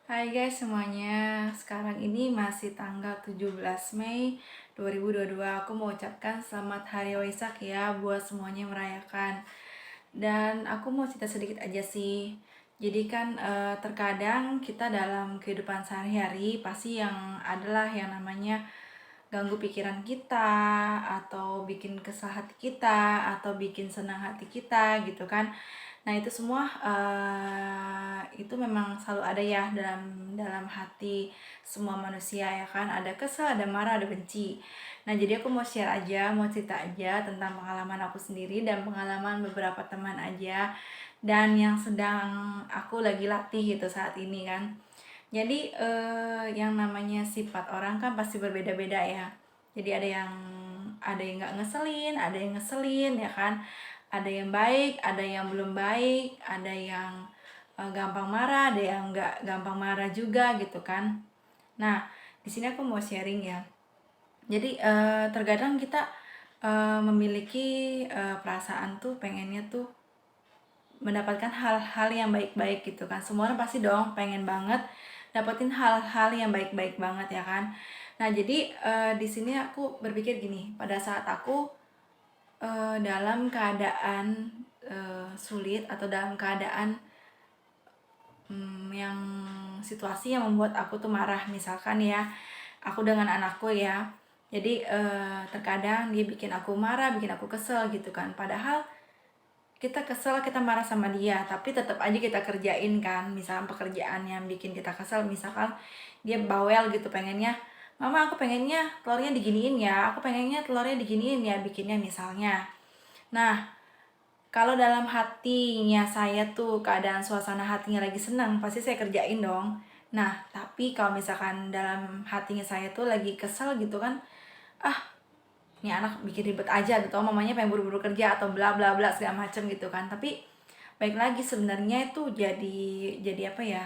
Hai guys semuanya, sekarang ini masih tanggal 17 Mei 2022. Aku mau ucapkan selamat Hari Waisak ya buat semuanya yang merayakan. Dan aku mau cerita sedikit aja sih. Jadi kan terkadang kita dalam kehidupan sehari-hari pasti yang adalah yang namanya ganggu pikiran kita, atau bikin kesal hati kita, atau bikin senang hati kita gitu kan. Nah itu semua itu memang selalu ada ya dalam dalam hati semua manusia ya kan. Ada kesal, ada marah, ada benci. Nah jadi aku mau share aja, mau cerita aja tentang pengalaman aku sendiri dan pengalaman beberapa teman aja, dan yang sedang aku lagi latih gitu saat ini kan. Jadi yang namanya sifat orang kan pasti berbeda-beda ya. Jadi ada yang nggak ngeselin, ada yang ngeselin ya kan. Ada yang baik, ada yang belum baik, ada yang gampang marah, ada yang nggak gampang marah juga gitu kan. Nah, di sini aku mau sharing ya. Jadi terkadang kita memiliki perasaan tuh pengennya tuh mendapatkan hal-hal yang baik-baik gitu kan. Semua orang pasti dong pengen banget dapetin hal-hal yang baik-baik banget ya kan. Nah jadi di sini aku berpikir gini, pada saat aku dalam keadaan sulit atau dalam keadaan yang situasi yang membuat aku tuh marah, misalkan ya aku dengan anakku ya. Jadi terkadang dia bikin aku marah, bikin aku kesel gitu kan. Padahal kita kesel, kita marah sama dia, tapi tetap aja kita kerjain kan. Misalkan pekerjaan yang bikin kita kesel, misalkan dia bawel gitu, pengennya, mama aku pengennya telurnya diginiin ya, aku pengennya telurnya diginiin ya, bikinnya misalnya. Nah, kalau dalam hatinya saya tuh keadaan suasana hatinya lagi senang, pasti saya kerjain dong. Nah, tapi kalau misalkan dalam hatinya saya tuh lagi kesel gitu kan, ah ini anak bikin ribet aja gitu, mamanya pengen buru-buru kerja atau bla bla bla segala macem gitu kan. Tapi baik lagi sebenarnya itu jadi apa ya,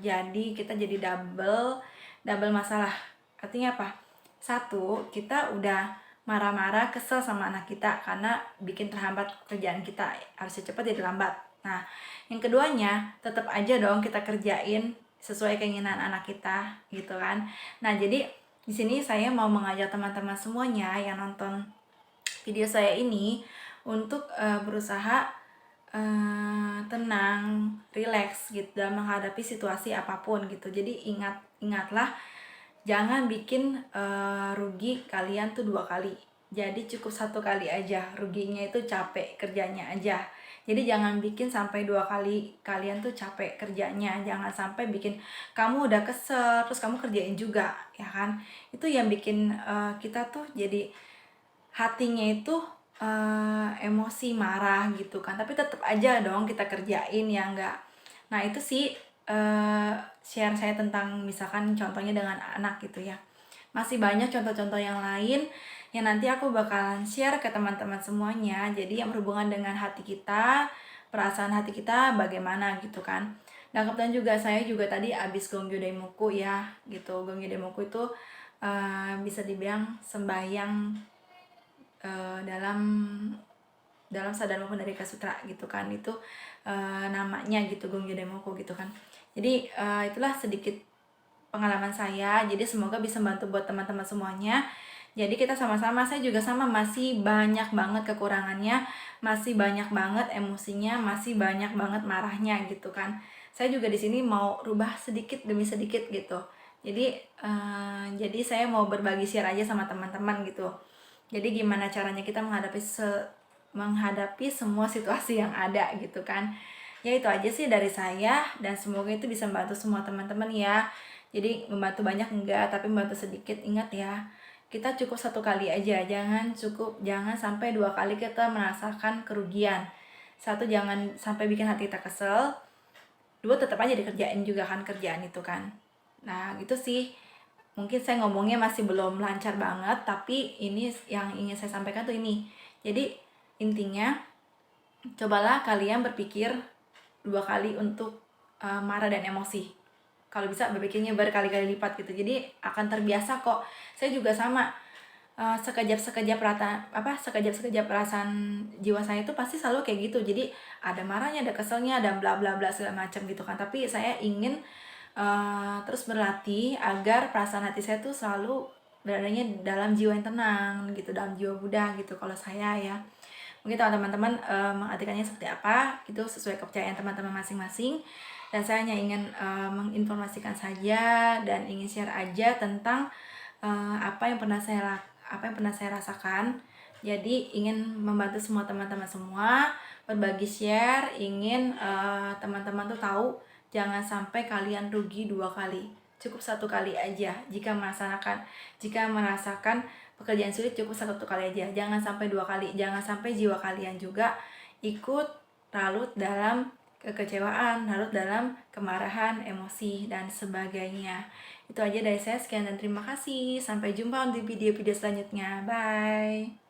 jadi kita jadi double double masalah. Artinya apa? Satu, kita udah marah-marah kesel sama anak kita karena bikin terhambat kerjaan kita, harusnya cepat jadi lambat. Nah yang keduanya tetap aja dong kita kerjain sesuai keinginan anak kita gitu kan. Nah jadi di sini saya mau mengajak teman-teman semuanya yang nonton video saya ini untuk berusaha tenang, rileks gitu dalam menghadapi situasi apapun gitu. Jadi ingatlah jangan bikin rugi kalian tuh dua kali. Jadi cukup satu kali aja, ruginya itu capek kerjanya aja. Jadi jangan bikin sampai dua kali kalian tuh capek kerjanya. Jangan sampai bikin kamu udah kesel terus kamu kerjain juga ya kan. Itu yang bikin kita tuh jadi hatinya itu emosi marah gitu kan. Tapi tetap aja dong kita kerjain ya enggak. Nah itu sih share saya tentang misalkan contohnya dengan anak gitu ya. Masih banyak contoh-contoh yang lain yang nanti aku bakalan share ke teman-teman semuanya. Jadi yang berhubungan dengan hati kita, perasaan hati kita bagaimana gitu kan. Dan kebetulan juga saya juga tadi abis Gongyo Daimoku ya gitu. Gongyo Daimoku itu bisa dibilang sembahyang dalam dalam Sadar Maupun dari Sutra gitu kan. Itu namanya gitu, Gongyo Daimoku gitu kan. Jadi itulah sedikit pengalaman saya. Jadi semoga bisa membantu buat teman-teman semuanya. Jadi kita sama-sama, saya juga sama, masih banyak banget kekurangannya, masih banyak banget emosinya, masih banyak banget marahnya gitu kan. Saya juga di sini mau rubah sedikit demi sedikit gitu. Jadi saya mau berbagi share aja sama teman-teman gitu. Jadi gimana caranya kita menghadapi semua situasi yang ada gitu kan. Ya itu aja sih dari saya, dan semoga itu bisa membantu semua teman-teman ya. Jadi membantu banyak enggak, tapi membantu sedikit. Ingat ya, kita cukup satu kali aja, jangan sampai dua kali kita merasakan kerugian. Satu, jangan sampai bikin hati kita kesel. Dua, tetap aja dikerjain juga kan kerjaan itu kan. Nah gitu sih, mungkin saya ngomongnya masih belum lancar banget, tapi ini yang ingin saya sampaikan tuh ini. Jadi intinya, cobalah kalian berpikir dua kali untuk marah dan emosi. Kalau bisa berpikirnya berkali-kali lipat gitu. Jadi akan terbiasa kok. Saya juga sama, sekejap-sekejap perasaan jiwa saya itu pasti selalu kayak gitu. Jadi ada marahnya, ada keselnya, ada bla bla bla segala macam gitu kan. Tapi saya ingin terus berlatih agar perasaan hati saya tuh selalu beradanya dalam jiwa yang tenang gitu, dalam jiwa Buddha gitu kalau saya ya. Mungkin teman-teman mengartikannya seperti apa itu sesuai kepercayaan teman-teman masing-masing, dan saya hanya ingin menginformasikan saja dan ingin share aja tentang apa yang pernah saya rasakan. Jadi ingin membantu semua teman-teman semua, berbagi share, ingin teman-teman tuh tahu jangan sampai kalian rugi dua kali. Cukup satu kali aja jika merasakan pekerjaan sulit, cukup satu kali aja. Jangan sampai dua kali. Jangan sampai jiwa kalian juga ikut larut dalam kekecewaan, larut dalam kemarahan, emosi, dan sebagainya. Itu aja dari saya, sekian dan terima kasih. Sampai jumpa di video-video selanjutnya. Bye.